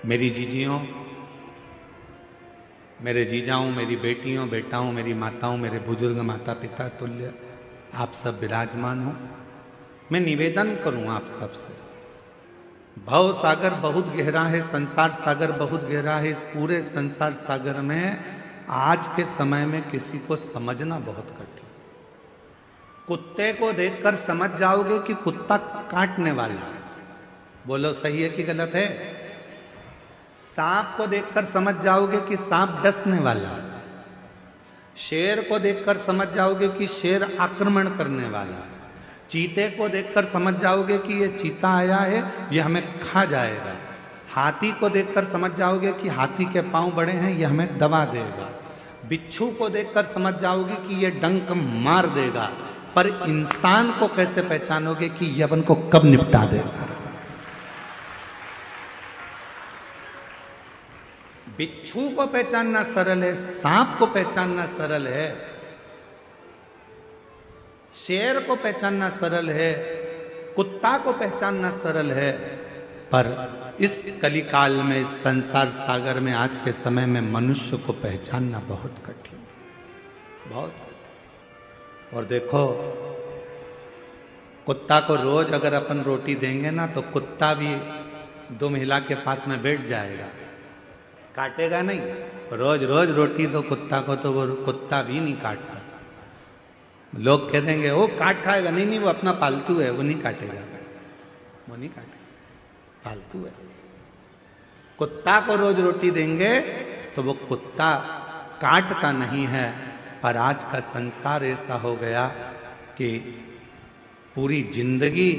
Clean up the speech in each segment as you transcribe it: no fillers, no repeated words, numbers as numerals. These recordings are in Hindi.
मेरी जीजियों, मेरे जीजाओं, मेरी बेटियों, बेटाओं, मेरी माताओं, मेरे बुजुर्ग माता पिता तुल्य आप सब विराजमान हो। मैं निवेदन करूं आप सब से, भव सागर बहुत गहरा है, संसार सागर बहुत गहरा है। इस पूरे संसार सागर में आज के समय में किसी को समझना बहुत कठिन। कुत्ते को देखकर समझ जाओगे कि कुत्ता काटने वाला है, बोलो सही है कि गलत है। सांप को देखकर समझ जाओगे कि सांप डसने वाला है। शेर को देखकर समझ जाओगे कि शेर आक्रमण करने वाला है। चीते को देखकर समझ जाओगे कि ये चीता आया है, ये हमें खा जाएगा। हाथी को देखकर समझ जाओगे कि हाथी के पांव बड़े हैं, ये हमें दबा देगा। बिच्छू को देखकर समझ जाओगे कि ये डंक मार देगा। पर इंसान को कैसे पहचानोगे कि ये अपन को कब निपटा देगा? बिच्छू को पहचानना सरल है, सांप को पहचानना सरल है, शेर को पहचानना सरल है, कुत्ता को पहचानना सरल है। पर इस कलिकाल में, इस संसार सागर में, आज के समय में मनुष्य को पहचानना बहुत कठिन, बहुत कठिन। और देखो, कुत्ता को रोज अगर अपन रोटी देंगे ना, तो कुत्ता भी दो महिला के पास में बैठ जाएगा, काटेगा नहीं। रोज रोज रोटी दो कुत्ता को तो वो कुत्ता भी नहीं काटता। लोग कह देंगे वो काट खाएगा, नहीं नहीं वो अपना पालतू है, वो नहीं काटेगा, वो नहीं काटेगा, पालतू है। कुत्ता को रोज रोटी देंगे तो वो कुत्ता काटता नहीं है। पर आज का संसार ऐसा हो गया कि पूरी जिंदगी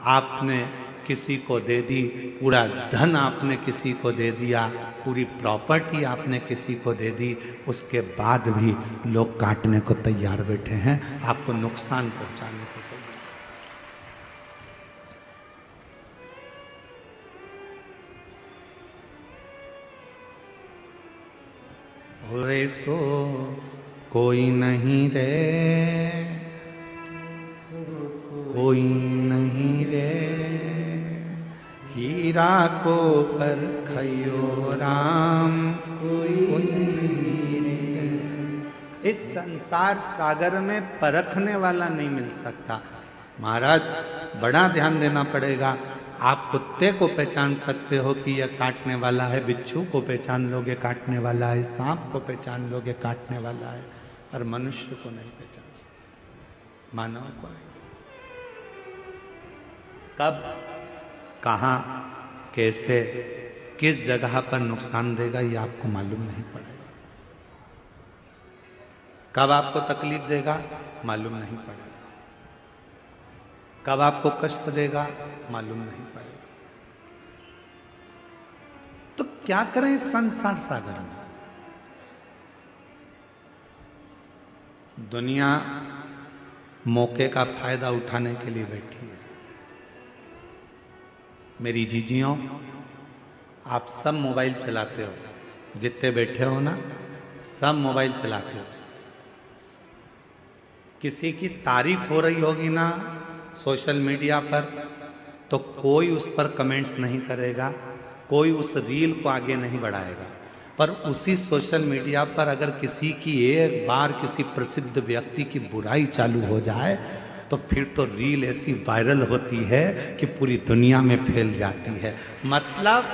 आपने किसी को दे दी, पूरा धन आपने किसी को दे दिया, पूरी प्रॉपर्टी आपने किसी को दे दी, उसके बाद भी लोग काटने को तैयार बैठे हैं, आपको नुकसान पहुंचाने को तैयार। रे सो कोई नहीं रे, कोई नहीं रे, हीरा को परखयो राम, कोई नहीं रे। इस संसार सागर में परखने वाला नहीं मिल सकता। महाराज बड़ा ध्यान देना पड़ेगा। आप कुत्ते को पहचान सकते हो कि यह काटने वाला है, बिच्छू को पहचान लोगे काटने वाला है, सांप को पहचान लोगे काटने वाला है, पर मनुष्य को नहीं पहचान सकते, मानव को नहीं। कब, कहाँ, कैसे, किस जगह पर नुकसान देगा ये आपको मालूम नहीं पड़ेगा। कब आपको तकलीफ देगा मालूम नहीं पड़ेगा। कब आपको कष्ट देगा मालूम नहीं पड़ेगा। तो क्या करें इस संसार सागर में? दुनिया मौके का फायदा उठाने के लिए बैठी है। मेरी जीजियों, आप सब मोबाइल चलाते हो, जितने बैठे हो ना सब मोबाइल चलाते हो। किसी की तारीफ हो रही होगी ना सोशल मीडिया पर, तो कोई उस पर कमेंट्स नहीं करेगा, कोई उस रील को आगे नहीं बढ़ाएगा। पर उसी सोशल मीडिया पर अगर किसी की एक बार किसी प्रसिद्ध व्यक्ति की बुराई चालू हो जाए तो फिर तो रील ऐसी वायरल होती है कि पूरी दुनिया में फैल जाती है। मतलब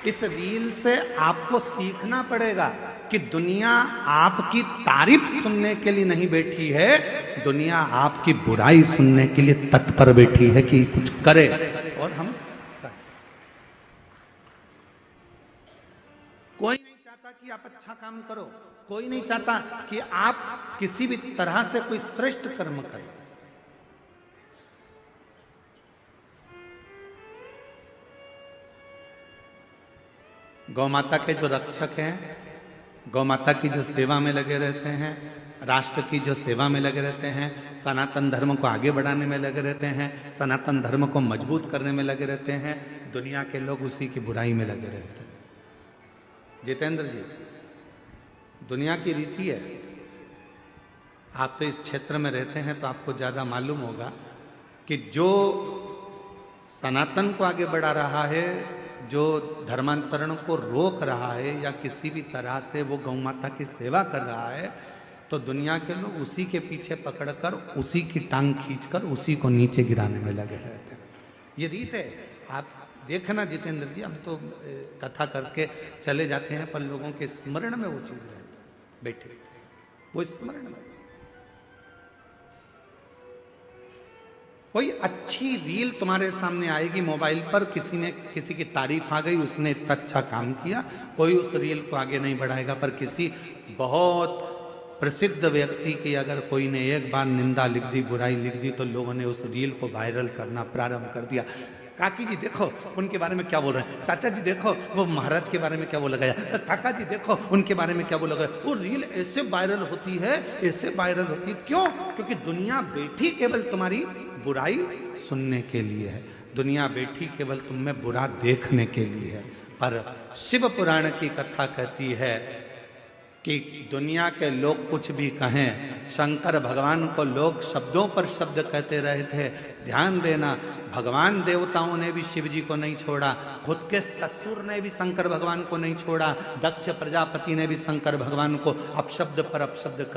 इस रील से आपको सीखना पड़ेगा कि दुनिया आपकी तारीफ सुनने के लिए नहीं बैठी है, दुनिया आपकी बुराई सुनने के लिए तत्पर बैठी है कि कुछ करे। और हम कोई नहीं चाहता कि आप अच्छा काम करो, कोई नहीं चाहता कि आप किसी भी तरह से कोई श्रेष्ठ कर्म करें। गौ माता के जो रक्षक हैं, गौ माता की जो सेवा में लगे रहते हैं, राष्ट्र की जो सेवा में लगे रहते हैं, सनातन धर्म को आगे बढ़ाने में लगे रहते हैं, सनातन धर्म को मजबूत करने में लगे रहते हैं, दुनिया के लोग उसी की बुराई में लगे रहते हैं। जितेंद्र जी, दुनिया की रीति है, आप तो इस क्षेत्र में रहते हैं तो आपको ज़्यादा मालूम होगा कि जो सनातन को आगे बढ़ा रहा है जो धर्मांतरण को रोक रहा है या किसी भी तरह से वो गौ माता की सेवा कर रहा है, तो दुनिया के लोग उसी के पीछे पकड़कर उसी की टांग खींचकर उसी को नीचे गिराने में लगे रहते हैं। ये रीत है। आप देखना जितेंद्र जी, हम तो कथा करके चले जाते हैं, पर लोगों के स्मरण में वो चीज रहती बैठे, वो स्मरण में। कोई अच्छी रील तुम्हारे सामने आएगी मोबाइल पर, किसी की तारीफ आ गई, उसने इतना अच्छा काम किया, कोई उस रील को आगे नहीं बढ़ाएगा। पर किसी बहुत प्रसिद्ध व्यक्ति की अगर कोई ने एक बार निंदा लिख दी, बुराई लिख दी, तो लोगों ने उस रील को वायरल करना प्रारंभ कर दिया। काकी जी देखो उनके बारे में क्या बोल रहे हैं, चाचा जी देखो वो महाराज के बारे में क्या बोला गया, काका जी देखो उनके बारे में क्या बोला गया। वो रील ऐसे वायरल होती है, ऐसे वायरल होती है। क्यों? क्योंकि दुनिया बैठी केवल तुम्हारी बुराई सुनने के लिए है, दुनिया बैठी केवल तुम में बुरा देखने के लिए है। पर शिव पुराण की कथा कहती है कि दुनिया के लोग कुछ भी कहें, शंकर भगवान को लोग शब्दों पर शब्द कहते रहे थे। ध्यान देना, भगवान देवताओं ने भी शिव जी को नहीं छोड़ा, खुद के ससुर ने भी शंकर भगवान को नहीं छोड़ा, दक्ष प्रजापति ने भी शंकर भगवान को अपशब्द पर अपशब्द